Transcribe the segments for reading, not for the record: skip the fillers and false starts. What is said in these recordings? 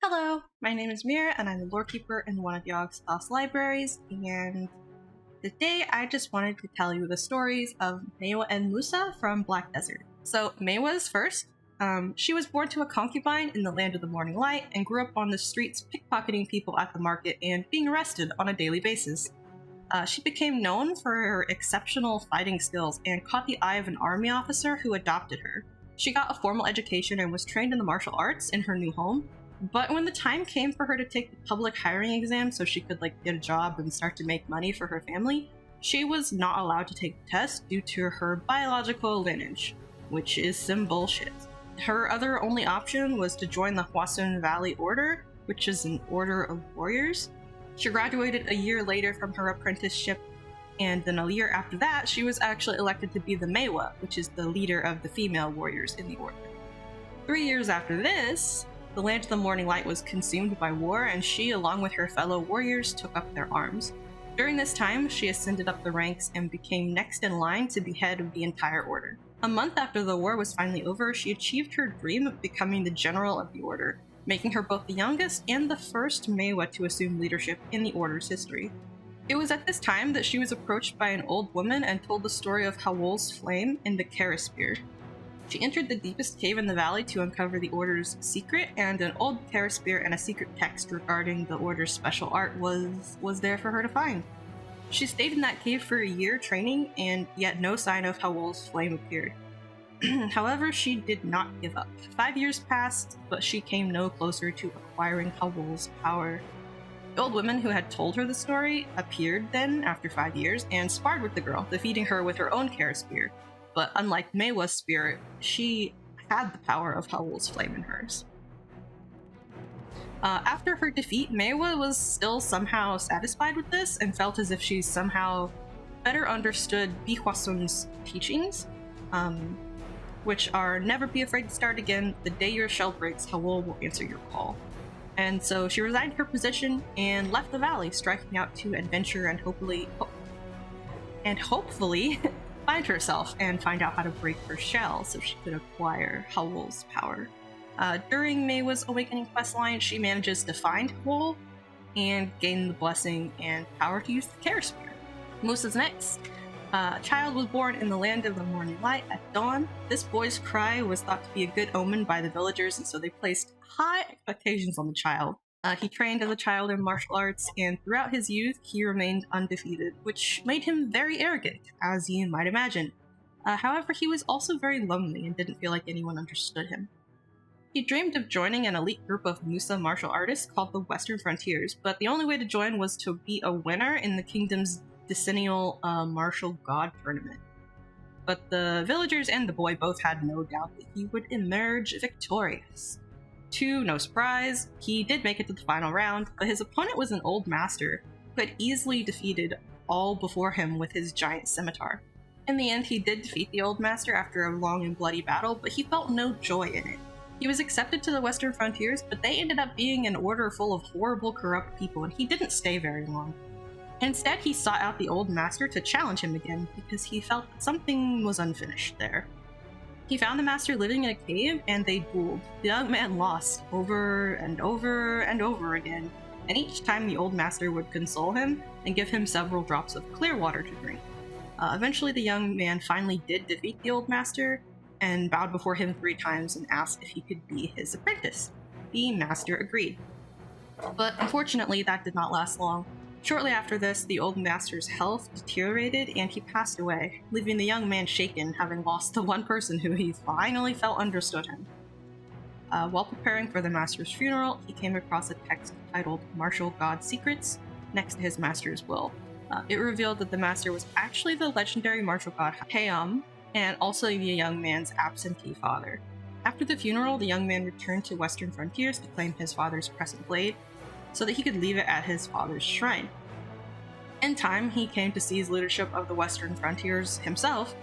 Hello, my name is Meerah and I'm the Lorekeeper in one of Yogg-Sothoth's libraries, and today I just wanted to tell you the stories of Maehwa and Musa from Black Desert. So Maehwa is first. She was born to a concubine in the land of the morning light and grew up on the streets pickpocketing people at the market and being arrested on a daily basis. She became known for her exceptional fighting skills and caught the eye of an army officer who adopted her. She got a formal education and was trained in the martial arts in her new home. But when the time came for her to take the public hiring exam so she could get a job and start to make money for her family, she was not allowed to take the test due to her biological lineage, which is some bullshit. Her other only option was to join the Hwasun Valley Order, which is an order of warriors. She graduated a year later from her apprenticeship, and then a year after that, she was actually elected to be the Maewa, which is the leader of the female warriors in the order. 3 years after this, the land of the morning light was consumed by war, and she, along with her fellow warriors, took up their arms. During this time, she ascended up the ranks and became next in line to be head of the entire order. A month after the war was finally over, she achieved her dream of becoming the general of the order, making her both the youngest and the first Maewa to assume leadership in the order's history. It was at this time that she was approached by an old woman and told the story of Howl's flame in the Karaspir. She entered the deepest cave in the valley to uncover the Order's secret, and an old Karaspir and a secret text regarding the Order's special art was there for her to find. She stayed in that cave for a year training, and yet no sign of Howl's flame appeared. However, she did not give up. 5 years passed, but she came no closer to acquiring Howl's power. The old woman who had told her the story appeared then, after 5 years, and sparred with the girl, defeating her with her own Karaspir. But unlike Maewa's spirit, she had the power of Howl's flame in hers. After her defeat, Maewa was still somehow satisfied with this and felt as if she somehow better understood Hwasun's teachings, which are never be afraid to start again. The day your shell breaks, Howl will answer your call. And so she resigned her position and left the valley, striking out to adventure and hopefully find herself and find out how to break her shell so she could acquire Howl's power. During Maewa's awakening questline, she manages to find Howl and gain the blessing and power to use the Karaspir. Musa's next. A child was born in the land of the morning light at dawn. This boy's cry was thought to be a good omen by the villagers, and so they placed high expectations on the child. He trained as a child in martial arts, and throughout his youth, he remained undefeated, which made him very arrogant, as you might imagine. However, he was also very lonely and didn't feel like anyone understood him. He dreamed of joining an elite group of Musa martial artists called the Western Frontiers, but the only way to join was to be a winner in the kingdom's decennial martial god tournament. But the villagers and the boy both had no doubt that he would emerge victorious. To no surprise, he did make it to the final round, but his opponent was an old master who had easily defeated all before him with his giant scimitar. In the end, he did defeat the old master after a long and bloody battle, but he felt no joy in it. He was accepted to the Western Frontiers, but they ended up being an order full of horrible, corrupt people, and he didn't stay very long. Instead, he sought out the old master to challenge him again, because he felt that something was unfinished there. He found the master living in a cave, and they dueled. The young man lost over and over and over again, and each time the old master would console him and give him several drops of clear water to drink. Eventually, the young man finally did defeat the old master, and bowed before him 3 times and asked if he could be his apprentice. The master agreed. But unfortunately, that did not last long. Shortly after this, the old master's health deteriorated and he passed away, leaving the young man shaken, having lost the one person who he finally felt understood him. While preparing for the master's funeral, he came across a text titled Martial God Secrets next to his master's will. It revealed that the master was actually the legendary martial god Hayam, and also the young man's absentee father. After the funeral, the young man returned to Western Frontiers to claim his father's crescent blade, so that he could leave it at his father's shrine. In time, he came to seize leadership of the Western Frontiers himself.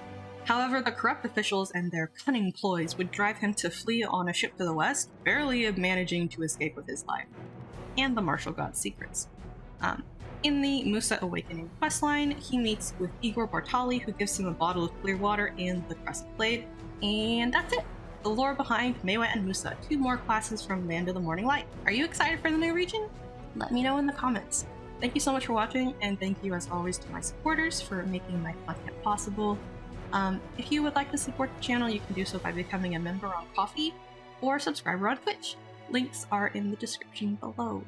However, the corrupt officials and their cunning ploys would drive him to flee on a ship to the west, barely managing to escape with his life, and the martial god's secrets. In the Musa Awakening questline, he meets with Igor Bartali, who gives him a bottle of clear water and the crescent blade, and that's it. the lore behind Maehwa and Musa, 2 more classes from Land of the Morning Light. Are you excited for the new region? Let me know in the comments. Thank you so much for watching, and thank you as always to my supporters for making my content possible. If you would like to support the channel, you can do so by becoming a member on Ko-fi or subscriber on Twitch. Links are in the description below.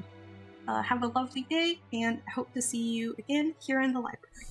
Have a lovely day, and I hope to see you again here in the library.